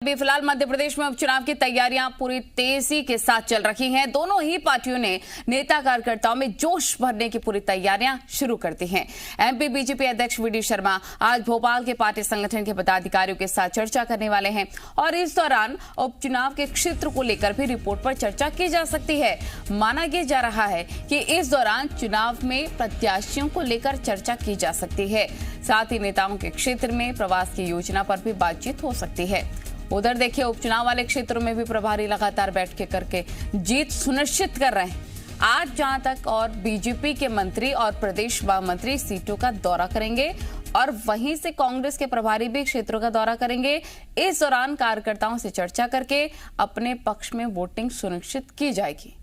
अभी फिलहाल मध्य प्रदेश में उपचुनाव की तैयारियां पूरी तेजी के साथ चल रही हैं। दोनों ही पार्टियों ने नेता कार्यकर्ताओं में जोश भरने की पूरी तैयारियां शुरू कर दी हैं। एमपी बीजेपी अध्यक्ष वी डी शर्मा आज भोपाल के पार्टी संगठन के पदाधिकारियों के साथ चर्चा करने वाले हैं और इस दौरान उपचुनाव के क्षेत्र को लेकर भी रिपोर्ट पर चर्चा की जा सकती है। माना यह जा रहा है कि इस दौरान चुनाव में प्रत्याशियों को लेकर चर्चा की जा सकती है। साथ ही नेताओं के क्षेत्र में प्रवास की योजना पर भी बातचीत हो सकती है। उधर देखिए, उपचुनाव वाले क्षेत्रों में भी प्रभारी लगातार बैठकें करके जीत सुनिश्चित कर रहे हैं। आज जहां तक और बीजेपी के मंत्री और प्रदेश महामंत्री सीटों का दौरा करेंगे और वहीं से कांग्रेस के प्रभारी भी क्षेत्रों का दौरा करेंगे। इस दौरान कार्यकर्ताओं से चर्चा करके अपने पक्ष में वोटिंग सुनिश्चित की जाएगी।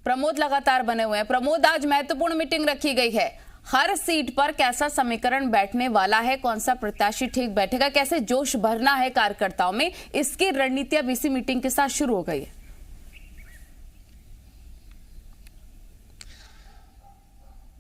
प्रमोद लगातार बने हुए हैं। प्रमोद, आज महत्वपूर्ण मीटिंग रखी गई है। हर सीट पर कैसा समीकरण बैठने वाला है, कौन सा प्रत्याशी ठीक बैठेगा, कैसे जोश भरना है कार्यकर्ताओं में, इसकी रणनीति अब इसी मीटिंग के साथ शुरू हो गई है।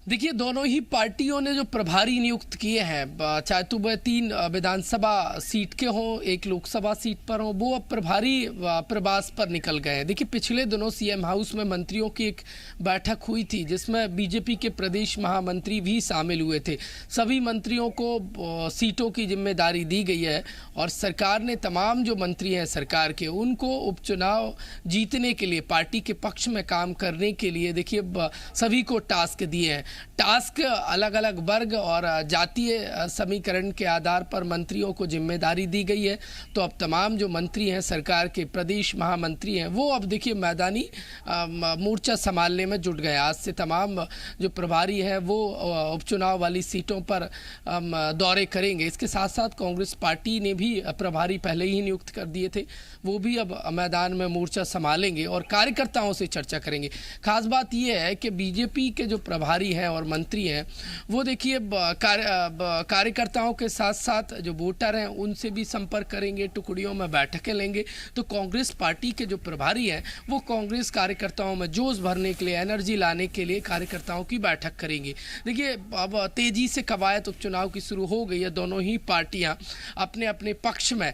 देखिए, दोनों ही पार्टियों ने जो प्रभारी नियुक्त किए हैं, चाहे तो वह 3 विधानसभा सीट के हों, 1 लोकसभा सीट पर हों, वो अब प्रभारी प्रवास पर निकल गए हैं। देखिए, पिछले दिनों सीएम हाउस में मंत्रियों की एक बैठक हुई थी जिसमें बीजेपी के प्रदेश महामंत्री भी शामिल हुए थे। सभी मंत्रियों को सीटों की जिम्मेदारी दी गई है और सरकार ने तमाम जो मंत्री हैं सरकार के, उनको उपचुनाव जीतने के लिए, पार्टी के पक्ष में काम करने के लिए देखिए सभी को टास्क दिए हैं। टास्क अलग अलग वर्ग और जातीय समीकरण के आधार पर मंत्रियों को जिम्मेदारी दी गई है। तो अब तमाम जो मंत्री हैं सरकार के, प्रदेश महामंत्री हैं, वो अब देखिए मैदानी मोर्चा संभालने में जुट गए। आज से तमाम जो प्रभारी हैं वो उपचुनाव वाली सीटों पर दौरे करेंगे। इसके साथ साथ कांग्रेस पार्टी ने भी प्रभारी पहले ही नियुक्त कर दिए थे, वो भी अब मैदान में मोर्चा संभालेंगे और कार्यकर्ताओं से चर्चा करेंगे। खास बात यह है कि बीजेपी के जो प्रभारी हैं और मंत्री हैं वो देखिए कार्यकर्ताओं के साथ साथ जो वोटर हैं उनसे भी संपर्क करेंगे, टुकड़ियों में बैठकें लेंगे। तो कांग्रेस पार्टी के जो प्रभारी हैं वो कांग्रेस कार्यकर्ताओं में जोश भरने के लिए, एनर्जी लाने के लिए कार्यकर्ताओं की बैठक करेंगे। देखिए, अब तेजी से कवायद उपचुनाव की शुरू हो गई है। दोनों ही पार्टियां अपने अपने पक्ष में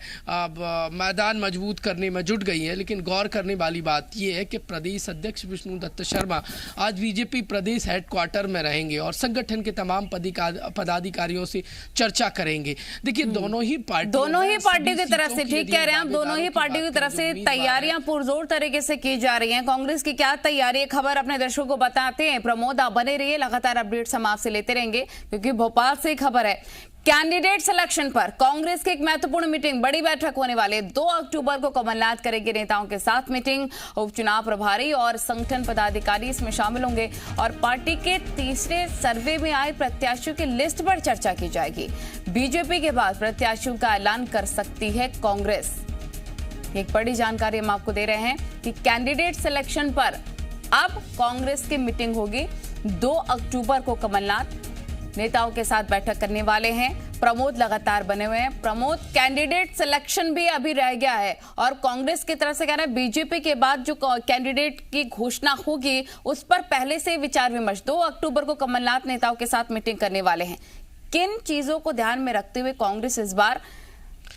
मैदान मजबूत करने में जुट गई हैं। लेकिन गौर करने वाली बात यह है कि प्रदेश अध्यक्ष विष्णु दत्त शर्मा आज बीजेपी प्रदेश हेडक्वार्टर में रहेंगे और संगठन के तमाम पदाधिकारियों से चर्चा करेंगे। देखिए, दोनों ही पार्टी की तरफ से, ठीक कह रहे हैं आप, दोनों ही पार्टियों की तरफ से तैयारियां पुरजोर तरीके से की जा रही हैं। कांग्रेस की क्या तैयारी है, खबर अपने दर्शकों को बताते हैं। प्रमोद, आप बने रहिए, लगातार अपडेट्स हम आपसे लेते रहेंगे क्योंकि भोपाल से खबर है। कैंडिडेट सिलेक्शन पर कांग्रेस की एक महत्वपूर्ण मीटिंग, बड़ी बैठक होने वाली है। 2 अक्टूबर को कमलनाथ करेंगे नेताओं के साथ मीटिंग। उपचुनाव प्रभारी और संगठन पदाधिकारी इसमें शामिल होंगे और पार्टी के तीसरे सर्वे में आए प्रत्याशियों की लिस्ट पर चर्चा की जाएगी। बीजेपी के बाद प्रत्याशियों का ऐलान कर सकती है कांग्रेस। एक बड़ी जानकारी हम आपको दे रहे हैं कि कैंडिडेट सिलेक्शन पर अब कांग्रेस की मीटिंग होगी। 2 अक्टूबर को कमलनाथ नेताओं के साथ बैठक करने वाले हैं। प्रमोद लगातार बने हुए हैं। प्रमोद, कैंडिडेट सिलेक्शन भी अभी रह गया है और कांग्रेस की तरफ से कहना है बीजेपी के बाद जो कैंडिडेट की घोषणा होगी उस पर पहले से विचार विमर्श। 2 अक्टूबर को कमलनाथ नेताओं के साथ मीटिंग करने वाले हैं। किन चीजों को ध्यान में रखते हुए कांग्रेस इस बार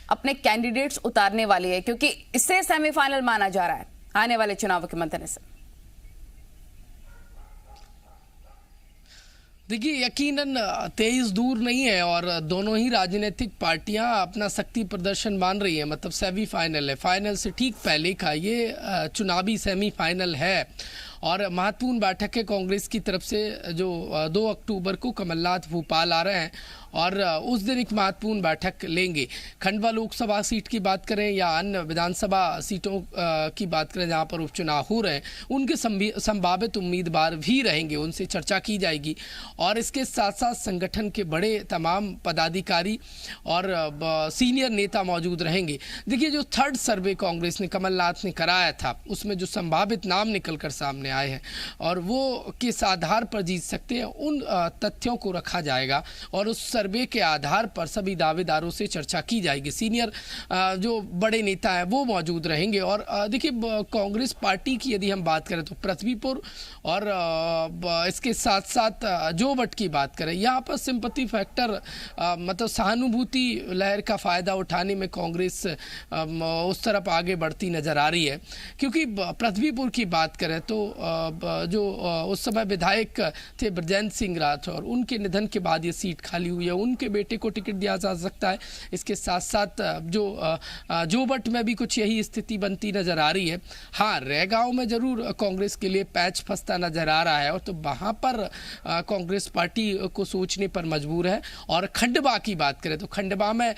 अपने कैंडिडेट्स उतारने वाली है, क्योंकि इसे सेमीफाइनल माना जा रहा है आने वाले चुनाव के मद्देनजर? देखिए, यकीनन 23 दूर नहीं है और दोनों ही राजनीतिक पार्टियां अपना शक्ति प्रदर्शन मान रही हैं। मतलब सेमीफाइनल है, फाइनल से ठीक पहले का ये चुनावी सेमीफाइनल है और महत्वपूर्ण बैठक है कांग्रेस की तरफ से। जो 2 अक्टूबर को कमलनाथ भोपाल आ रहे हैं और उस दिन एक महत्वपूर्ण बैठक लेंगे। खंडवा लोकसभा सीट की बात करें या अन्य विधानसभा सीटों की बात करें जहां पर उपचुनाव हो रहे हैं, उनके संभावित उम्मीदवार भी रहेंगे, उनसे चर्चा की जाएगी। और इसके साथ साथ संगठन के बड़े तमाम पदाधिकारी और सीनियर नेता मौजूद रहेंगे। देखिए, जो 3rd सर्वे कांग्रेस ने, कमलनाथ ने कराया था, उसमें जो संभावित नाम निकल कर सामने सामने आए हैं और वो किस आधार पर जीत सकते हैं, उन तथ्यों को रखा जाएगा और उस सर्वे के आधार पर सभी दावेदारों से चर्चा की जाएगी। सीनियर जो बड़े नेता हैं वो मौजूद रहेंगे। और देखिए, कांग्रेस पार्टी की यदि हम बात करें तो पृथ्वीपुर और इसके साथ साथ जोबट की बात करें, यहाँ पर सिंपैथी फैक्टर मतलब सहानुभूति लहर का फायदा उठाने में कांग्रेस उस तरफ आगे बढ़ती नजर आ रही है। क्योंकि पृथ्वीपुर की बात करें तो जो उस समय विधायक थे ब्रजेंद्र सिंह राठौर, उनके निधन के बाद ये सीट खाली हुई है, उनके बेटे को टिकट दिया जा सकता है। इसके साथ साथ जो जोबट में भी कुछ यही स्थिति बनती नजर आ रही है। हाँ, रैगांव में जरूर कांग्रेस के लिए पैच फंसता नजर आ रहा है और तो वहां पर कांग्रेस पार्टी को सोचने पर मजबूर है। और खंडवा की बात करें तो खंडवा में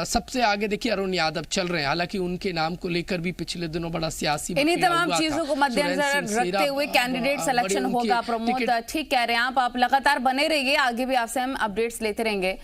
सबसे आगे देखिए अरुण यादव चल रहे हैं, हालांकि उनके नाम को लेकर भी पिछले दिनों बड़ा सियासी इन्हीं तमाम चीजों को मद्देनजर रखते हुए कैंडिडेट सिलेक्शन होगा। प्रमोद, ठीक कह रहे हैं आप लगातार बने रहिए, आगे भी आपसे हम अपडेट्स लेते रहेंगे।